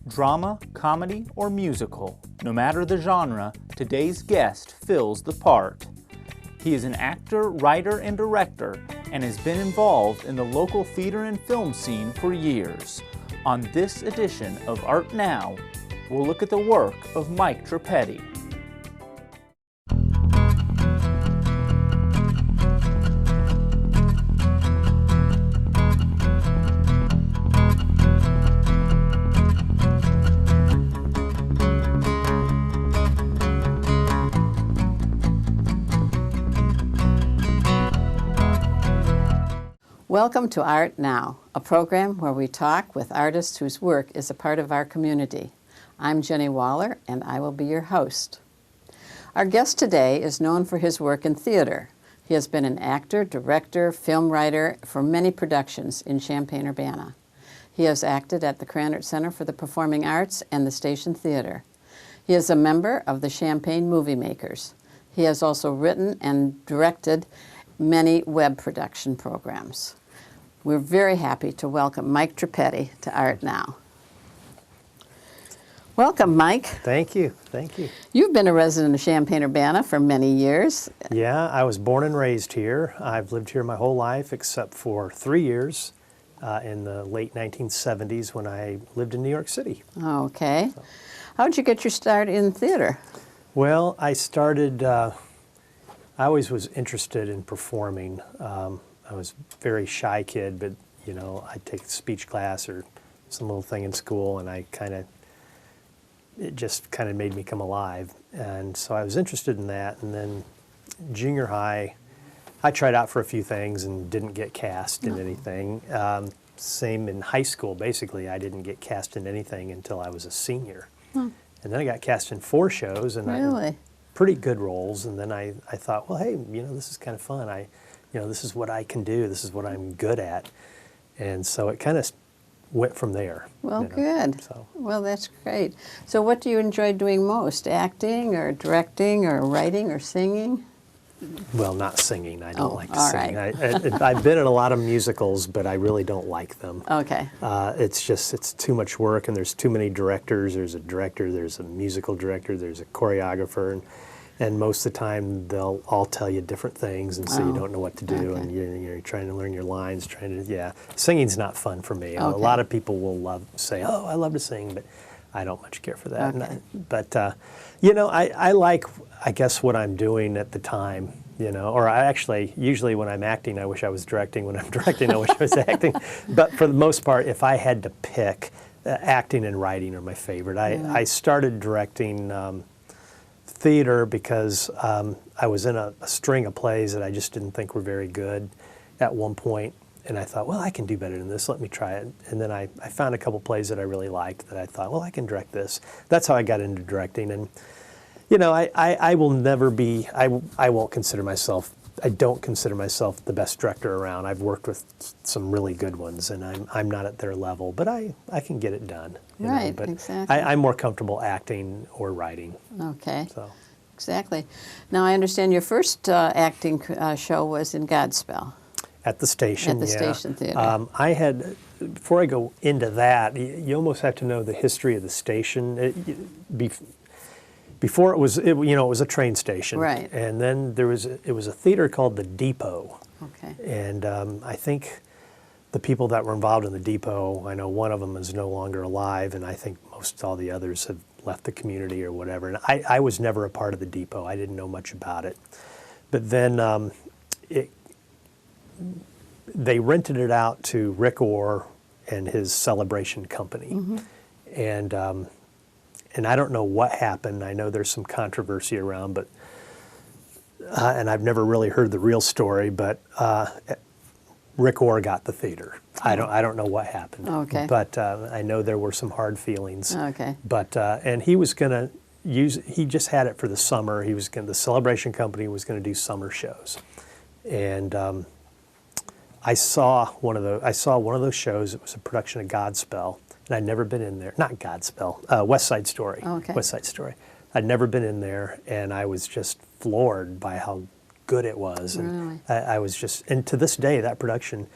Drama, comedy, or musical, no matter the genre, today's guest fills the part. He is an actor, writer, and director, and has been involved in the local theater and film scene for years. On this edition of Art Now, we'll look at the work of MIke Trippieddi. Welcome to Art Now, a program where we talk with artists whose work is a part of our community. I'm Ginny Waaler, and I will be your host. Our guest today is known for his work in theater. He has been an actor, director, film writer for many productions in Champaign-Urbana. He has acted at the Krannert Center for the Performing Arts and the Station Theater. He is a member of the Champaign Movie Makers. He has also written and directed many web production programs. We're very happy to welcome MIke Trippieddi to Art Now. Welcome, MIke. Thank you. Thank you. You've been a resident of Champaign-Urbana for many years. Yeah, I was born and raised here. I've lived here my whole life except for 3 years in the late 1970s when I lived in New York City. Okay. How did you get your start in theater? Well, I started, I always was interested in performing. I was a very shy kid, but, you know, I'd take a speech class or some little thing in school, and it just kind of made me come alive. And so I was interested in that. And then junior high, I tried out for a few things and didn't get cast in anything. Same in high school, basically. I didn't get cast in anything until I was a senior. And then I got cast in 4 shows, and Really? pretty good roles. And then I thought, well, hey, you know, this is kind of fun. This is what I can do. This is what I'm good at. And so it kind of went from there. Well, you know, good. so. Well, that's great. So what do you enjoy doing most? Acting or directing or writing or singing? Well, not singing. I don't like to all sing. right. I've been in a lot of musicals, but I really don't like them. Okay. It's too much work, and there's too many directors. There's a director, there's a musical director, there's a choreographer, and most of the time they'll all tell you different things, and so you don't know what to do, and you're trying to learn your lines, Singing's not fun for me. Okay. A lot of people will say, oh, I love to sing, but I don't much care for that. Okay. I like, I guess, what I'm doing at the time, usually when I'm acting, I wish I was directing. When I'm directing, I wish I was acting. But for the most part, if I had to pick, acting and writing are my favorite. I started directing theater because I was in a string of plays that I just didn't think were very good at one point. And I thought, well, I can do better than this. Let me try it. And then I found a couple plays that I really liked that I thought, well, I can direct this. That's how I got into directing. And, I will never be, I won't consider myself, I don't consider myself the best director around. I've worked with some really good ones, and I'm not at their level, but I can get it done. Right, but exactly. I'm more comfortable acting or writing. Okay. So. Exactly. Now, I understand your first acting show was in Godspell. At the station, At the Station Theater. Before I go into that, you almost have to know the history of the station. Before it was a train station. Right. And then it was a theater called the Depot. Okay. And I think the people that were involved in the Depot, I know one of them is no longer alive, and I think most all the others have left the community or whatever. And I was never a part of the Depot. I didn't know much about it. But then they rented it out to Rick Orr and his Celebration Company. Mm-hmm. And I don't know what happened. I know there's some controversy around, but and I've never really heard the real story, but Rick Orr got the theater. I don't know what happened. Okay. But I know there were some hard feelings. Okay. But and he was going to he just had it for the summer. The Celebration Company was going to do summer shows. And I saw one of those shows. It was a production of Godspell, and I'd never been in there. Not Godspell, West Side Story. Okay. West Side Story. I'd never been in there, and I was just floored by how good it was. And Really? I was just, and to this day, that production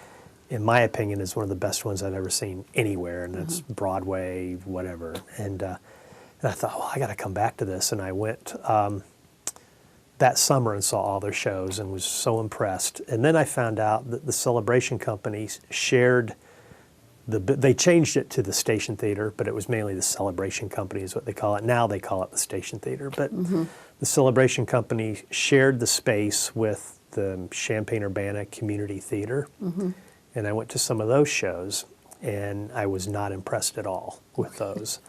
in my opinion, is one of the best ones I've ever seen anywhere, and it's Broadway, whatever. And I thought, well, I got to come back to this, and I went that summer and saw all their shows and was so impressed. And then I found out that the Celebration Company shared they changed it to the Station Theater, but it was mainly the Celebration Company is what they call it. Now they call it the Station Theater. But the Celebration Company shared the space with the Champaign-Urbana Community Theater. And I went to some of those shows, and I was not impressed at all with those.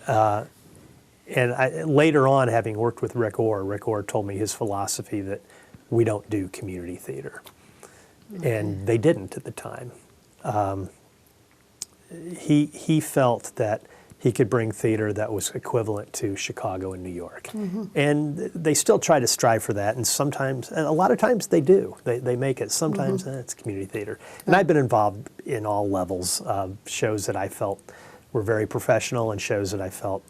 And later on, having worked with Rick Orr told me his philosophy that we don't do community theater. And they didn't at the time. He felt that he could bring theater that was equivalent to Chicago and New York. And they still try to strive for that, and sometimes, and a lot of times they do. They make it. Sometimes it's community theater. And I've been involved in all levels of shows that I felt were very professional and shows that I felt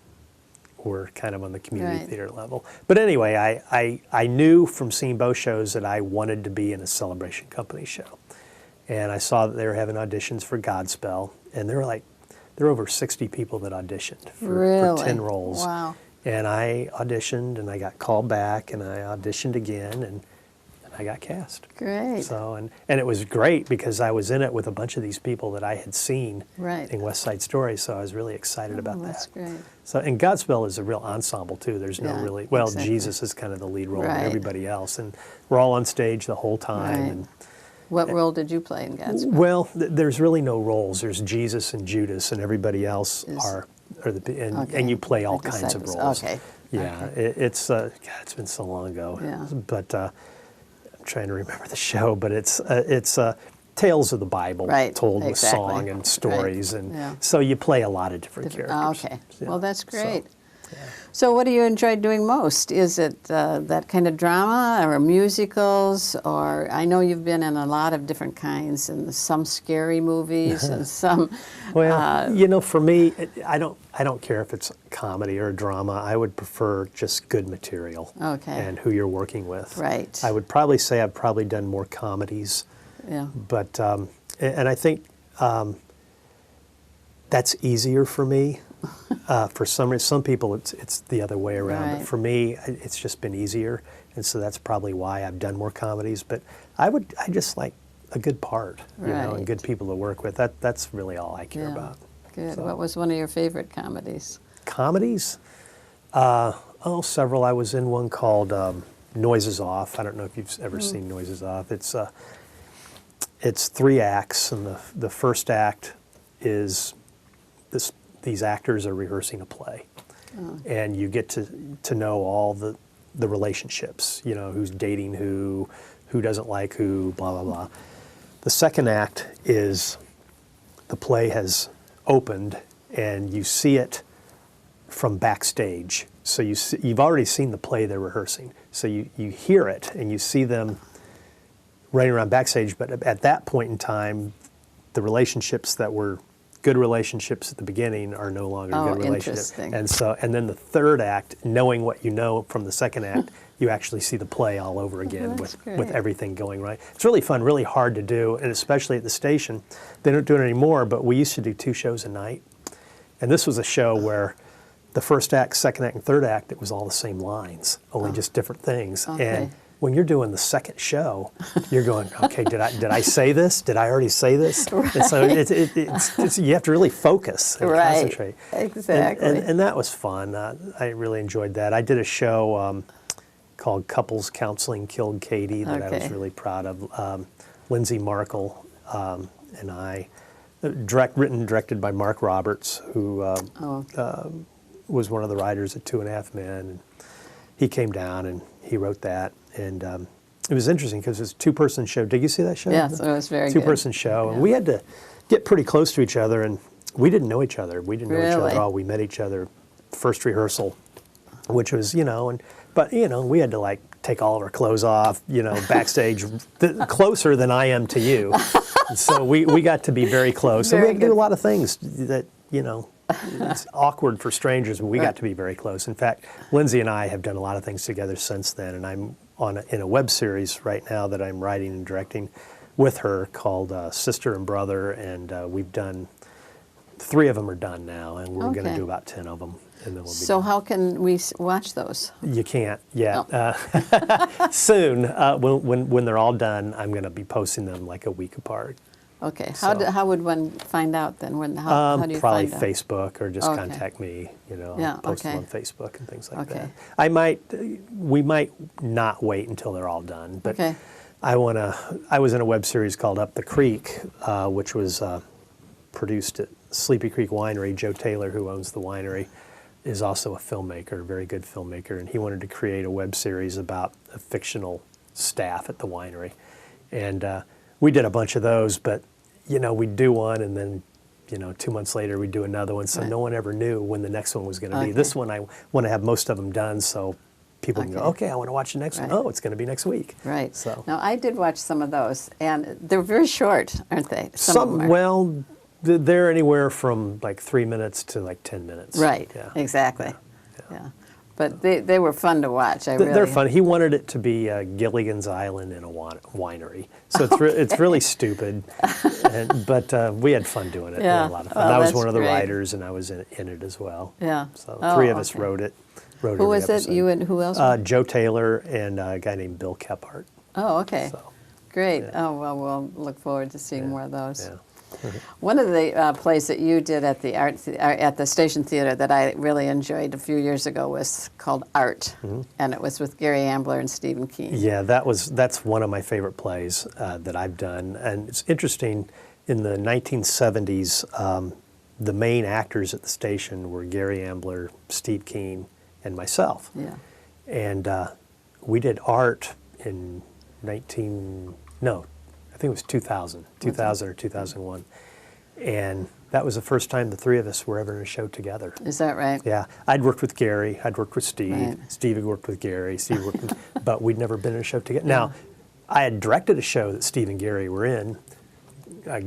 were kind of on the community theater level. But anyway, I knew from seeing both shows that I wanted to be in a Celebration Company show. And I saw that they were having auditions for Godspell, and there were over 60 people that auditioned for 10 roles. Wow. And I auditioned, and I got called back, and I auditioned again, and I got cast. Great. So, and it was great because I was in it with a bunch of these people that I had seen in West Side Story, so I was really excited about that. That's great. So, and Godspell is a real ensemble too. There's no really, Jesus is kind of the lead role, and everybody else, and we're all on stage the whole time. And what role did you play in Godspell? Well, there's really no roles. There's Jesus and Judas, and everybody else and you play all kinds of roles. Yeah, it's been so long ago. Yeah. But I'm trying to remember the show, but it's tales of the Bible told with song and stories, and so you play a lot of different characters. Okay, well that's great. So what do you enjoy doing most? Is it that kind of drama or musicals, or I know you've been in a lot of different kinds, and some scary movies and some. Well, for me, I don't care if it's comedy or drama. I would prefer just good material and who you're working with. Right. I would probably say I've probably done more comedies. Yeah. But and I think that's easier for me. For some people, it's the other way around. But for me, it's just been easier, and so that's probably why I've done more comedies. But I just like a good part, and good people to work with. That's really all I care about. Good. So. What was one of your favorite comedies? Comedies? Several. I was in one called Noises Off. I don't know if you've ever seen Noises Off. It's 3 acts, and the first act is these actors are rehearsing a play, and you get to know all the relationships, who's dating who doesn't like who, blah, blah, blah. The second act is the play has opened, and you see it from backstage. So you've already seen the play they're rehearsing. So you hear it, and you see them running around backstage, but at that point in time, the relationships that were good relationships at the beginning are no longer good relationships. And then the third act, knowing what you know from the second act, you actually see the play all over again with everything going right. It's really fun, really hard to do, and especially at the station. They don't do it anymore, but we used to do 2 shows a night. And this was a show where the first act, second act, and third act, it was all the same lines, only just different things. And when you're doing the second show, you're going, okay, did I say this? Did I already say this? And so it's you have to really focus and concentrate. Exactly. And that was fun. I really enjoyed that. I did a show called Couples Counseling Killed Katie that I was really proud of. Lindsay Markle and I, written and directed by Mark Roberts, who was one of the writers at 2.5 Men. And he came down and he wrote that. And it was interesting because it was a 2-person show. Did you see that show? Yes, it was very good. 2-person show. And we had to get pretty close to each other, and we didn't know each other. We didn't know each other at all. We met each other first rehearsal, which was, but we had to take all of our clothes off, backstage, closer than I am to you. And so we got to be very close. And we had to do a lot of things that, it's awkward for strangers, but we got to be very close. In fact, Lindsay and I have done a lot of things together since then, and I'm in a web series right now that I'm writing and directing with her called Sister and Brother, and we've done 3 of them are done now, and we're going to Okay. do about 10 of them, and then we'll be So done. how can we watch those? You can't yet. Oh. Soon, when they're all done, I'm going to be posting them like a week apart. Okay. So- How would one find out then? How do you Probably find out? Facebook, or just Okay. contact me. I'll Yeah, post them okay. on Facebook and things like Okay. that. We might not wait until they're all done, but Okay. I was in a web series called Up the Creek, which was produced at Sleepy Creek Winery. Joe Taylor, who owns the winery, is also a filmmaker, a very good filmmaker, and he wanted to create a web series about a fictional staff at the winery. And we did a bunch of those, but we'd do one, and then 2 months later we'd do another one, so Right. no one ever knew when the next one was going to be. Okay. This one I want to have most of them done, so people can go, Okay. okay, I want to watch the next Right. one. Oh, it's going to be next week. Right. So Now, I did watch some of those, and they're very short, aren't they? Some of them are. well, they're anywhere from like 3 minutes to like 10 minutes. Right. Yeah. Exactly. Yeah. But they were fun to watch. They're fun. He wanted it to be Gilligan's Island in a winery, so it's really stupid, but we had fun doing it. We had Yeah. a lot of fun. Oh, I was that's one of the great. writers, and I was in it as well. Yeah. So Oh, 3 of us okay. wrote it. Wrote Who every was it? episode. You and who else? Joe Taylor and a guy named Bill Kephart. Oh, okay. So, Great. yeah. Oh, well, we'll look forward to seeing Yeah, more of those. yeah. One of the plays that you did at the at the Station Theater that I really enjoyed a few years ago was called Art, and it was with Gary Ambler and Stephen King. Yeah, that's one of my favorite plays that I've done, and it's interesting. In the 1970s, the main actors at the station were Gary Ambler, Steve Keen, and myself. Yeah. And we did Art in I think it was 2000 or 2001. And that was the first time the 3 of us were ever in a show together. Is that right? Yeah, I'd worked with Gary, I'd worked with Steve, Right. Steve had worked with Gary, Steve worked with, but we'd never been in a show together. Now, I had directed a show that Steve and Gary were in.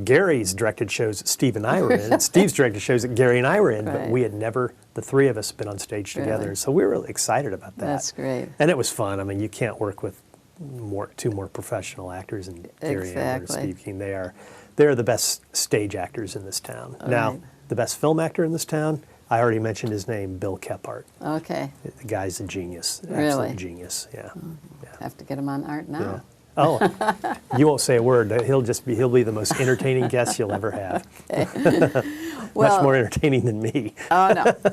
Gary's directed shows that Steve and I were in, and Steve's directed shows that Gary and I were in, but Right. we had never, the 3 of us, been on stage together. Really? So we were really excited about that. That's great. And it was fun. I mean, you can't work with 2 more professional actors than Gary Ambler and Exactly. Steve Keen. They're the best stage actors in this town. Now, Right. the best film actor in this town, I already mentioned his name, Bill Kephart. Okay. The guy's a genius, Really? absolute genius. Yeah. Yeah. Have to get him on Art now. Yeah. Oh, you won't say a word. He'll be the most entertaining guest you'll ever have. Well- Much more entertaining than me. Oh, no.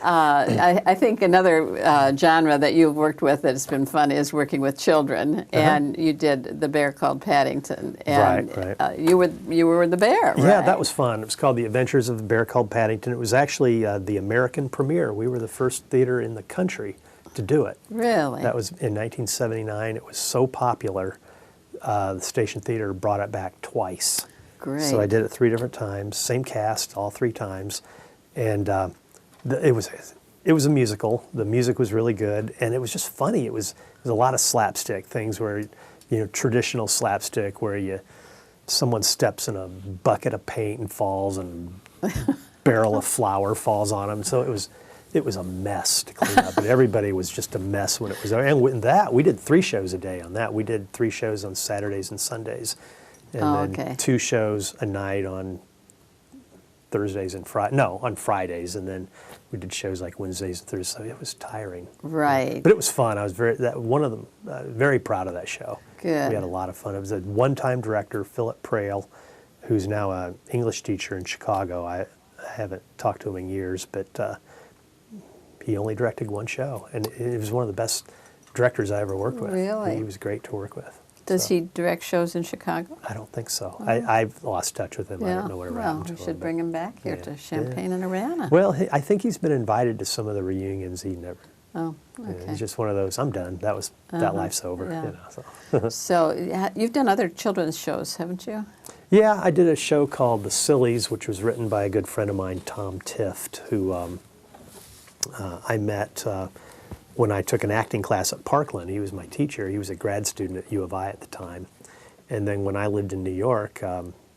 I think another genre that you've worked with that's been fun is working with children, and you did The Bear Called Paddington, and Right. you were the bear, Yeah, right? that was fun. It was called The Adventures of the Bear Called Paddington. It was actually the American premiere. We were the first theater in the country to do it. Really? That was in 1979. It was so popular, the Station Theater brought it back twice. Great. So I did it 3 different times, same cast all 3 times, and it was a musical. The music was really good, and it was just funny. It was a lot of slapstick things where, traditional slapstick where someone steps in a bucket of paint and falls, and a barrel of flour falls on them. So it was a mess to clean up, and everybody was just a mess when it was over. And with that, we did 3 shows a day on that. We did 3 shows on Saturdays and Sundays, and then okay. 2 shows a night on Thursdays and on Fridays, and then we did shows like Wednesdays and Thursdays. So it was tiring. Right. But it was fun. I was very proud of that show. Good. We had a lot of fun. It was a one-time director, Philip Prale, who's now an English teacher in Chicago. I haven't talked to him in years, but he only directed 1 show, and he was one of the best directors I ever worked with. Really? He was great to work with. Does So, he direct shows in Chicago? I don't think so. I've lost touch with him. I don't know whatever well, happened to we him. should but- bring him back here yeah, to yeah. Champaign-Urbana. Well, I think he's been invited to some of the reunions. He never. Oh, Yeah, okay. he's just one of those. I'm done. That life's over. yeah. So. So you've done other children's shows, haven't you? Yeah, I did a show called The Sillies, which was written by a good friend of mine, Tom Tift, who I met when I took an acting class at Parkland. He was my teacher. He was a grad student at U of I at the time. And then when I lived in New York,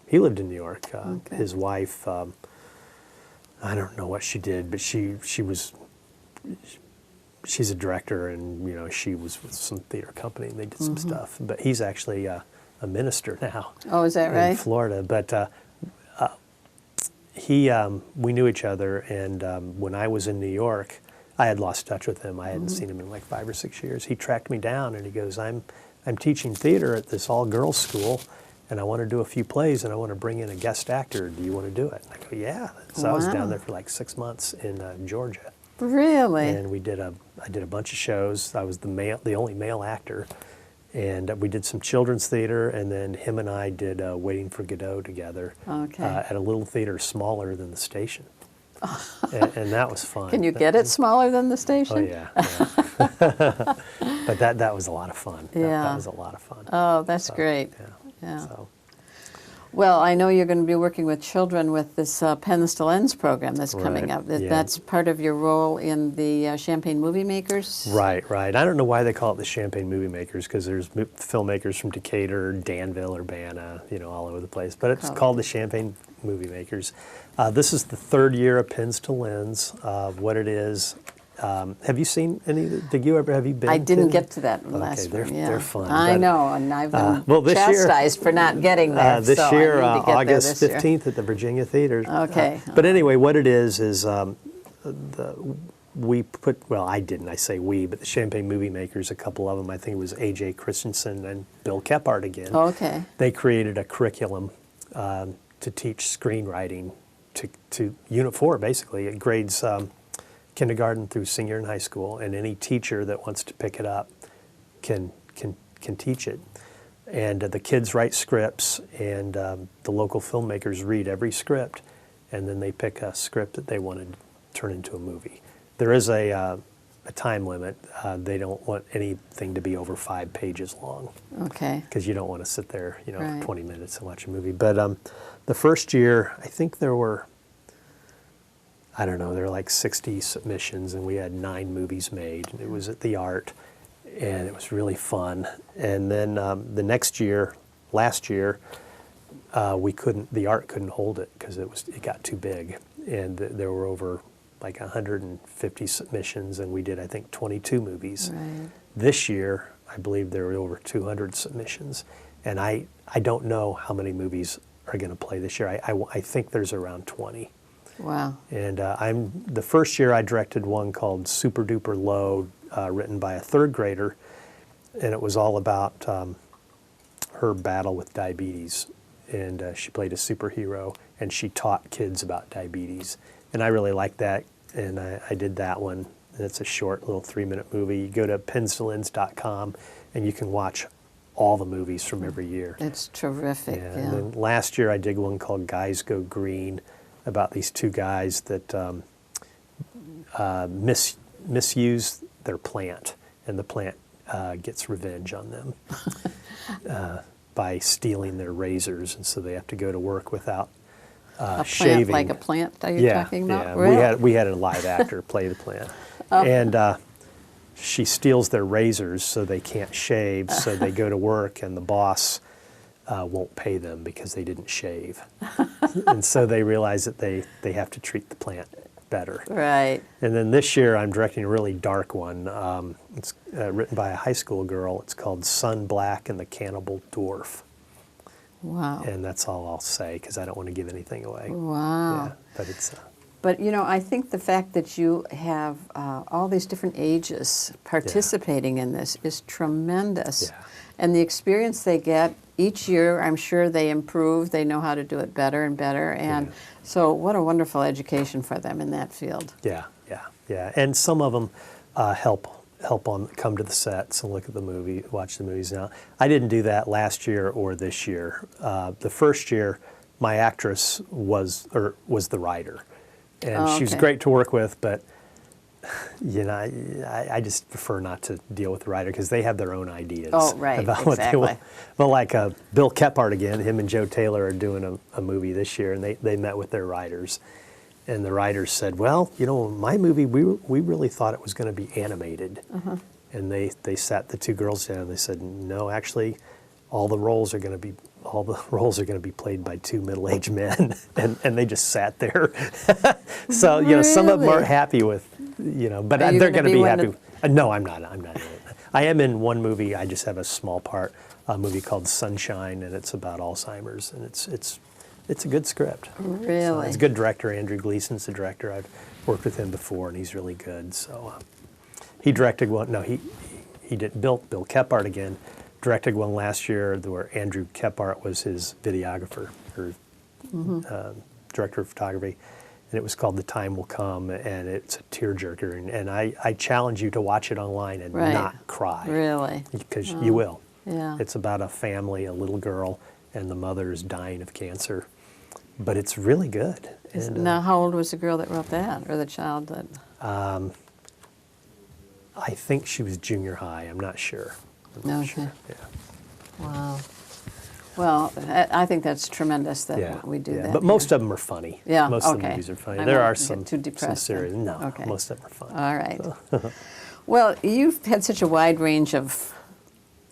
he lived in New York. Okay. His wife, I don't know what she did, but she's a director, and she was with some theater company, and they did some stuff. But he's actually a a minister now. Oh, is that in right? Florida, but we knew each other, and when I was in New York, I had lost touch with him. I hadn't seen him in like 5 or 6 years. He tracked me down, and he goes, I'm teaching theater at this all-girls school, and I want to do a few plays, and I want to bring in a guest actor. Do you want to do it? And I go, yeah. So I was down there for like 6 months in Georgia. Really? And I did a bunch of shows. I was the only male actor. And we did some children's theater, and then him and I did Waiting for Godot together at a little theater smaller than the station. and that was fun. Can you get it smaller than the station? Oh, yeah. But that was a lot of fun. That was a lot of fun. Oh, that's great. Yeah. So. Well, I know you're going to be working with children with this Pens to Lens program that's coming up. Yeah. That's part of your role in the Champaign Movie Makers? Right. I don't know why they call it the Champaign Movie Makers, because there's filmmakers from Decatur, Danville, Urbana, all over the place. But it's called the Champaign Movie Makers. This is the 3rd year of Pens to Lens. What it is, have you seen any? Have you been? I didn't get to that last one. Yeah. They're fun. I know, and I've been chastised for not getting there. This so year, I need to get August there this 15th at the Virginia Theater. Okay. But anyway, what it is we put, well, I didn't, I say we, but the Champaign Movie Makers, a couple of them, I think it was A.J. Christensen and Bill Kephart again. Okay. They created a curriculum to teach screenwriting to Unit 4, basically. It grades kindergarten through senior in high school, and any teacher that wants to pick it up can teach it. And the kids write scripts, and the local filmmakers read every script, and then they pick a script that they want to turn into a movie. There is a time limit. They don't want anything to be over 5 pages long. Okay. Because you don't want to sit there, Right. for 20 minutes and watch a movie. But the first year, I think there were, there were like 60 submissions, and we had 9 movies made. It was at the Art, and it was really fun. And then the next year, last year, the Art couldn't hold it because it got too big, and there were over like 150 submissions, and we did, I think, 22 movies. Right. This year, I believe there were over 200 submissions, and I don't know how many movies are going to play this year. I think there's around 20. Wow. And the first year I directed one called Super Duper Low, written by a 3rd grader, and it was all about her battle with diabetes. And she played a superhero, and she taught kids about diabetes. And I really liked that, and I did that one. And it's a short little 3-minute movie. You go to penstolens.com, and you can watch all the movies from every year. It's terrific. Yeah. And then last year I did one called Guys Go Green, about these 2 guys that misuse their plant, and the plant gets revenge on them by stealing their razors, and so they have to go to work without a plant, shaving. like a plant that you're talking about? Yeah, Really? we had a live actor play the plant. And she steals their razors so they can't shave, so they go to work, and the boss won't pay them because they didn't shave. And so they realize that they have to treat the plant better. Right. And then this year I'm directing a really dark one. It's written by a high school girl. It's called Sun Black and the Cannibal Dwarf. Wow. And that's all I'll say because I don't want to give anything away. Wow. Yeah, but it's... But, I think the fact that you have all these different ages participating in this is tremendous. Yeah. And the experience they get each year, I'm sure they improve. They know how to do it better and better. And so what a wonderful education for them in that field. Yeah. And some of them help come to the sets and look at the movie, watch the movies now. I didn't do that last year or this year. The first year, my actress was the writer. And she was great to work with, but I just prefer not to deal with the writer because they have their own ideas about what they want. Well, like Bill Kephart again, him and Joe Taylor are doing a movie this year, and they met with their writers. And the writers said, well, my movie, we really thought it was going to be animated. And they sat the 2 girls down and they said, no, actually, all the roles are going to be played by 2 middle-aged men, and they just sat there. So some of them aren't happy with, but they're going to be happy. No, I'm not. I'm not in it. I am in one movie. I just have a small part. A movie called Sunshine, and it's about Alzheimer's, and it's a good script. Really? So it's a good director. Andrew Gleason's the director. I've worked with him before, and he's really good. So he directed one. No, he did. Bill Kephart again directed one last year where Andrew Kephart was his videographer or director of photography, and it was called The Time Will Come, and it's a tearjerker. And I challenge you to watch it online and not cry. Really? Because you will. Yeah. It's about a family, a little girl, and the mother is dying of cancer. But it's really good. Now, how old was the girl that wrote that, or the child that? I think she was junior high. I'm not sure. Okay. Yeah. Wow. Well, I think that's tremendous that we do that. But most of them are funny. Yeah, Most of the movies are funny. There are some too depressed serious. then. No, Okay. most of them are funny. All right. Well, you've had such a wide range of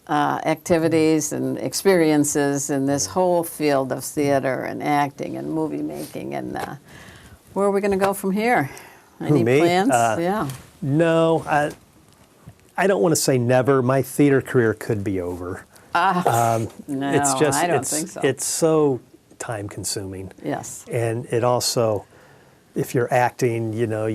activities and experiences in this whole field of theater and acting and movie making. And where are we going to go from here? Any me? plans? Yeah. No, I don't want to say never. My theater career could be over. No, It's just, I don't think so. It's so time consuming. Yes. And it also, if you're acting, you know,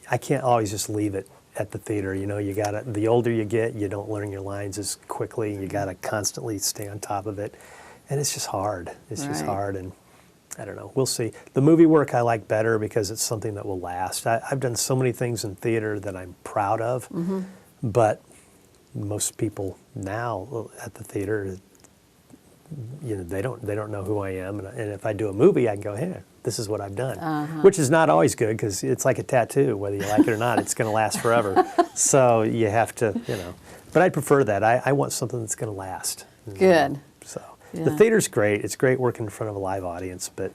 I can't always just leave it at the theater. You know, you gotta, the older you get, you don't learn your lines as quickly. You gotta constantly stay on top of it. And it's just hard. It's just hard. And I don't know, we'll see. The movie work I like better because it's something that will last. I've done so many things in theater that I'm proud of, but most people now at the theater, you know, they don't know who I am. And if I do a movie, I can go, hey, this is what I've done, which is not always good because it's like a tattoo, whether you like it or not, it's going to last forever. So you have to, you know, but I prefer that. I want something that's going to last. Good. So the theater's great. It's great working in front of a live audience, but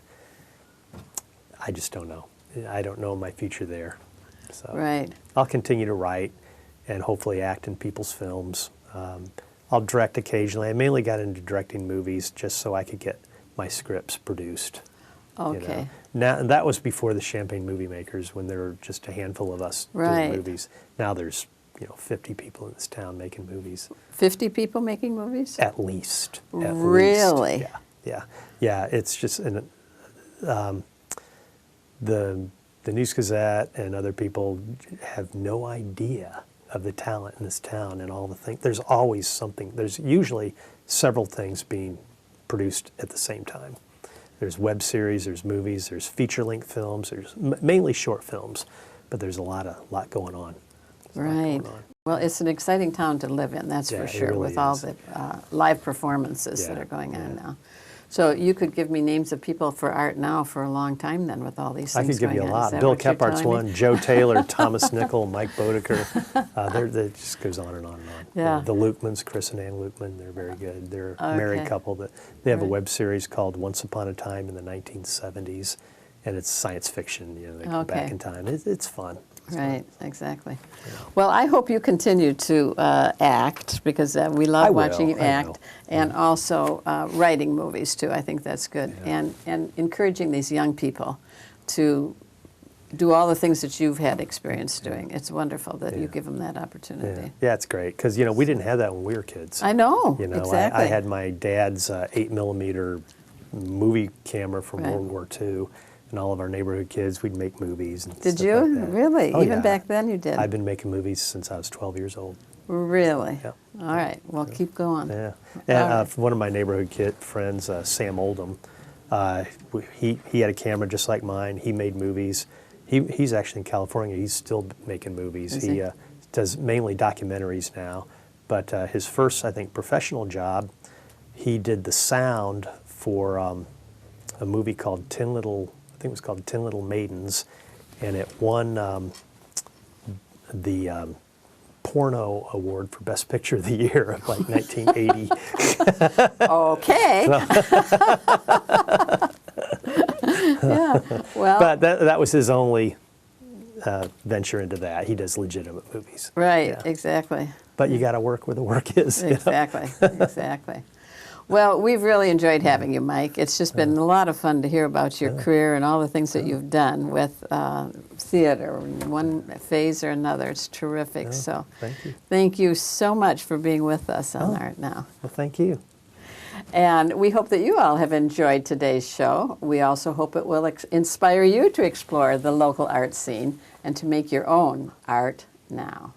I just don't know. I don't know my future there. So I'll continue to write and hopefully act in people's films. I'll direct occasionally. I mainly got into directing movies just so I could get my scripts produced. Okay. You know? Now, and that was before the Champaign Movie Makers, when there were just a handful of us doing movies. Now there's 50 people in this town making movies. 50 people making movies? At least. Really? Yeah. It's just the News Gazette and other people have no idea of the talent in this town and all the things. There's always something. There's usually several things being produced at the same time. There's web series, there's movies, there's feature-length films, there's mainly short films, but there's a lot going on. Right. Well, it's an exciting town to live in, that's for sure, really with all the live performances that are going on now. So you could give me names of people for art now for a long time then with all these things I could give you a lot. Is Bill Kephart's one, Joe Taylor, Thomas Nickel, Mike Bodeker. It just goes on and on and on. Yeah. The Lukemans, Chris and Ann Lukman, they're very good. They're a married couple. They have a web series called Once Upon a Time in the 1970s, and it's science fiction. You know, they go back in time. It's fun. Right, exactly. Yeah. Well, I hope you continue to act because we love watching you act, and also writing movies too. I think that's good, and encouraging these young people to do all the things that you've had experience doing. It's wonderful that you give them that opportunity. Yeah, it's great because we didn't have that when we were kids. I know. You know, exactly. I had my dad's 8mm movie camera from World War II. And all of our neighborhood kids, we'd make movies. And did stuff you? like that. Really? Oh, Even back then you did? I've been making movies since I was 12 years old. Really? Yeah. All right. Well, keep going. Yeah. And one of my neighborhood friends, Sam Oldham, he had a camera just like mine. He made movies. He's actually in California. He's still making movies. He does mainly documentaries now. But his first, I think, professional job, he did the sound for a movie called I think it was called 10 Little Maidens, and it won the Porno Award for Best Picture of the Year of like 1980. Okay. Yeah. Well. But that was his only venture into that. He does legitimate movies. Right. Yeah. Exactly. But you got to work where the work is. Exactly. Exactly. Well, we've really enjoyed having you, Mike. It's just been a lot of fun to hear about your career and all the things that you've done with theater in one phase or another. It's terrific. So thank you so much for being with us on Art Now. Well, thank you. And we hope that you all have enjoyed today's show. We also hope it will inspire you to explore the local art scene and to make your own art now.